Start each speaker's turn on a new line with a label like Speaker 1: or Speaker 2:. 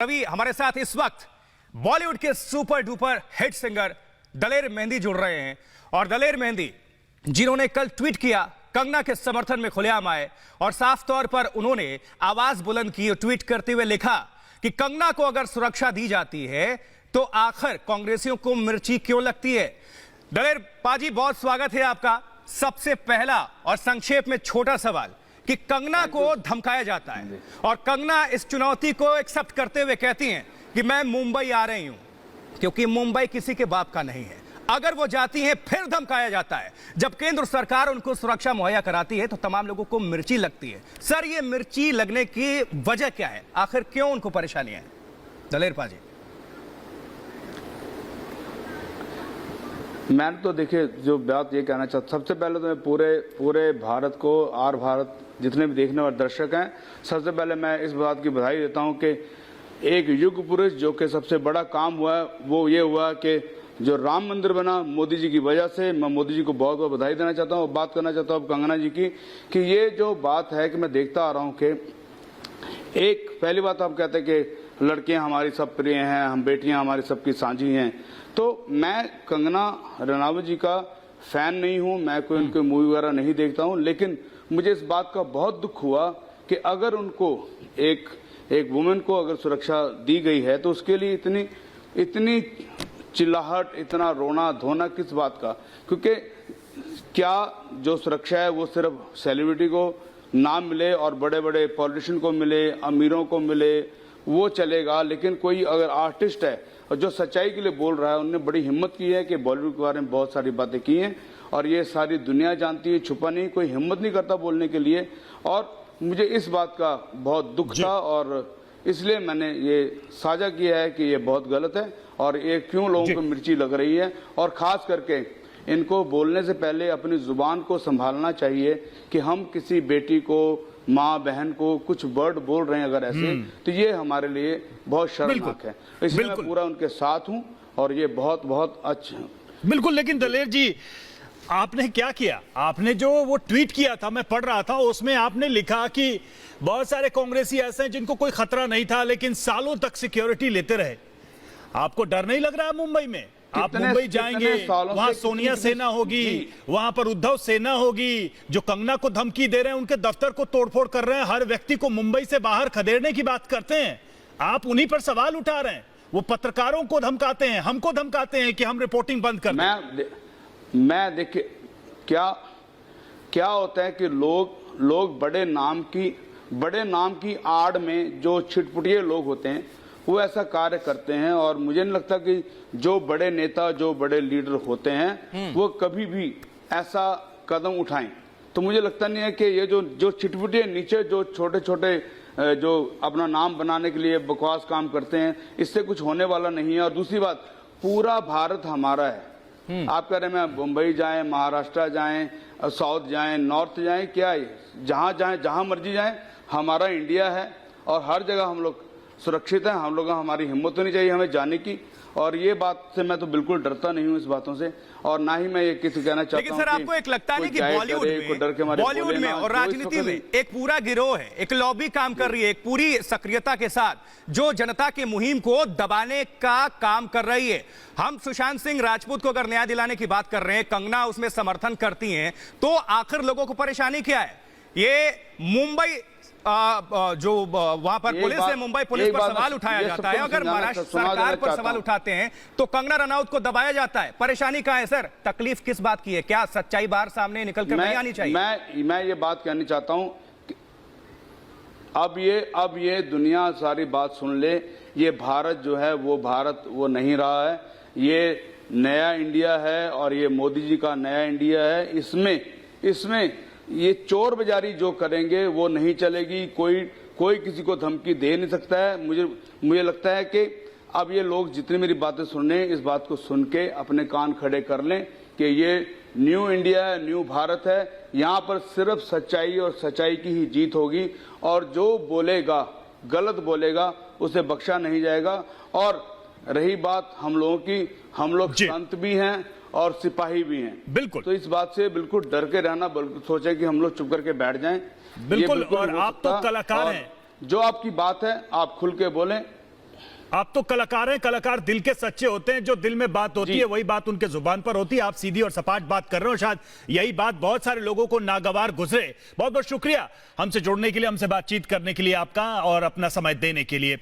Speaker 1: अभी हमारे साथ इस वक्त बॉलीवुड के super duper hit singer Daler Mehndi जुड़ रहे हैं। और दलेर मेहंदी जिन्होंने कल ट्वीट किया, कंगना के समर्थन में खुलेआम आए और साफ तौर पर उन्होंने आवाज बुलंद की और ट्वीट करते हुए लिखा कि कंगना को अगर सुरक्षा दी जाती है तो आखिर कांग्रेसियों को मिर्ची क्यों लगती है। दलेर पाजी, बहुत स्वागत है आपका। सबसे पहला और संक्षेप में छोटा सवाल कि कंगना को धमकाया जाता है और कंगना इस चुनौती को एक्सेप्ट करते हुए कहती हैं कि मैं मुंबई आ रही हूं क्योंकि मुंबई किसी के बाप का नहीं है। अगर वो जाती हैं फिर धमकाया जाता है। जब केंद्र सरकार उनको सुरक्षा मुहैया कराती है तो तमाम लोगों को मिर्ची लगती है। सर, ये मिर्ची लगने की वजह क्या है? आखिर क्यों उनको परेशानियां हैं? दलेर पाजी,
Speaker 2: मैं तो देखिए जो बात ये कहना चाहता, सबसे पहले तो मैं पूरे भारत को और भारत जितने भी देखने वाले दर्शक हैं, सबसे पहले मैं इस बात की बधाई देता हूं कि एक युग पुरुष जो कि सबसे बड़ा काम हुआ है वो ये हुआ कि जो राम मंदिर बना मोदी जी की वजह से। मैं मोदी जी को बहुत बहुत बधाई देना चाहता हूँ। बात करना चाहता हूँ कंगना जी की कि ये जो बात है कि मैं देखता आ रहा हूँ कि एक पहली बात आप कहते हैं कि लड़कियां हमारी सब प्रिय हैं, हम बेटियां हमारी सबकी साझी हैं। तो मैं कंगना रनावत जी का फैन नहीं हूं, मैं कोई उनके मूवी वगैरह नहीं देखता हूं, लेकिन मुझे इस बात का बहुत दुख हुआ कि अगर उनको एक वुमेन को अगर सुरक्षा दी गई है तो उसके लिए इतनी चिल्लाहट, इतना रोना धोना किस बात का? क्योंकि क्या जो सुरक्षा है वो सिर्फ सेलिब्रिटी को नाम मिले और बड़े बड़े पॉलिटिशियन को मिले, अमीरों को मिले, वो चलेगा? लेकिन कोई अगर आर्टिस्ट है और जो सच्चाई के लिए बोल रहा है, उन्होंने बड़ी हिम्मत की है कि बॉलीवुड के बारे में बहुत सारी बातें की हैं और ये सारी दुनिया जानती है, छुपा नहीं, कोई हिम्मत नहीं करता बोलने के लिए। और मुझे इस बात का बहुत दुख था और इसलिए मैंने ये साझा किया है कि ये बहुत गलत है और ये क्यों लोगों को मिर्ची लग रही है। और खास करके इनको बोलने से पहले अपनी जुबान को संभालना चाहिए कि हम किसी बेटी को, माँ बहन को कुछ वर्ड बोल रहे हैं अगर ऐसे, तो ये हमारे लिए बहुत शर्मनाक है। इसलिए मैं पूरा उनके साथ हूं और ये बहुत बहुत अच्छा है।
Speaker 3: बिल्कुल। लेकिन दलेर जी, आपने क्या किया? आपने जो वो ट्वीट किया था, मैं पढ़ रहा था, उसमें आपने लिखा कि बहुत सारे कांग्रेसी ऐसे हैं जिनको कोई खतरा नहीं था लेकिन सालों तक सिक्योरिटी लेते रहे। आपको डर नहीं लग रहा है मुंबई में? आप मुंबई जाएंगे, वहां सोनिया सेना होगी, वहां पर उद्धव सेना होगी, जो कंगना को धमकी दे रहे हैं, उनके दफ्तर को तोड़फोड़ कर रहे हैं, हर व्यक्ति को मुंबई से बाहर खदेड़ने की बात करते हैं। आप उन्हीं पर सवाल उठा रहे हैं। वो पत्रकारों को धमकाते हैं, हमको धमकाते हैं कि हम रिपोर्टिंग बंद कर दें।
Speaker 2: मैं देखिए क्या होता है कि लोग बड़े नाम की आड़ में जो छिटपुटिये लोग होते हैं वो ऐसा कार्य करते हैं। और मुझे नहीं लगता कि जो बड़े नेता, जो बड़े लीडर होते हैं वो कभी भी ऐसा कदम उठाएं। तो मुझे लगता नहीं है कि ये जो छिटपुटिये नीचे जो छोटे छोटे जो अपना नाम बनाने के लिए बकवास काम करते हैं, इससे कुछ होने वाला नहीं है। और दूसरी बात, पूरा भारत हमारा है। आप कह रहे हैं मैं मुंबई जाएं, महाराष्ट्र जाएं, साउथ जाएं, नॉर्थ जाएं, क्या है, जहां जाएं, जहां मर्जी जाएं, हमारा इंडिया है और हर जगह हम लोग सुरक्षित हैं। हम लोग, हमारी हिम्मत होनी चाहिए हमें जाने की। और ये बात से मैं तो बिल्कुल डरता नहीं हूं इस बातों से, और ना ही मैं ये किसी कहना चाहता हूं।
Speaker 1: लेकिन सर, आपको एक लगता नहीं कि बॉलीवुड में और राजनीति में एक पूरा गिरोह है, एक लॉबी काम कर रही है, एक पूरी सक्रियता के साथ जो जनता की मुहिम को दबाने का काम कर रही है। हम सुशांत सिंह राजपूत को अगर न्याय दिलाने की बात कर रहे हैं, कंगना उसमें समर्थन करती हैं, तो आखिर लोगों को परेशानी क्या है? ये मुंबई जो वहां पर पुलिस है, मुंबई पुलिस पर सवाल उठाया जाता है। अगर महाराष्ट्र सरकार पर सवाल उठाते हैं तो कंगना रनौत को दबाया जाता है। परेशानी कहां है सर? तकलीफ किस बात की है? क्या सच्चाई बाहर सामने निकल कर नहीं आनी चाहिए?
Speaker 2: मैं ये बात कहनी चाहता हूं कि अब ये दुनिया सारी बात सुन ले। ये भारत जो है वो भारत वो नहीं रहा है। ये नया इंडिया है और ये मोदी जी का नया इंडिया है। इसमें ये चोर बाजारी जो करेंगे वो नहीं चलेगी। कोई किसी को धमकी दे नहीं सकता है। मुझे लगता है कि अब ये लोग जितनी मेरी बातें सुन रहे हैं, इस बात को सुन के अपने कान खड़े कर लें कि ये न्यू इंडिया है, न्यू भारत है। यहाँ पर सिर्फ सच्चाई और सच्चाई की ही जीत होगी और जो बोलेगा, गलत बोलेगा, उसे बख्शा नहीं जाएगा। और रही बात हम लोगों की, हम लोग संत भी हैं और सिपाही भी हैं।
Speaker 3: बिल्कुल।
Speaker 2: तो इस बात से बिल्कुल डर के रहना, सोचे कि हम लोग चुप करके बैठ जाएं,
Speaker 3: बिल्कुल। और आप तो कलाकार हैं।
Speaker 2: जो आपकी बात है आप खुल के बोलें,
Speaker 3: आप तो कलाकार हैं, कलाकार दिल के सच्चे होते हैं, जो दिल में बात होती है वही बात उनके जुबान पर होती है। आप सीधी और सपाट बात कर रहे हो, शायद यही बात बहुत सारे लोगों को नागवार गुजरे। बहुत बहुत शुक्रिया हमसे जुड़ने के लिए, हमसे बातचीत करने के लिए आपका और अपना समय देने के लिए।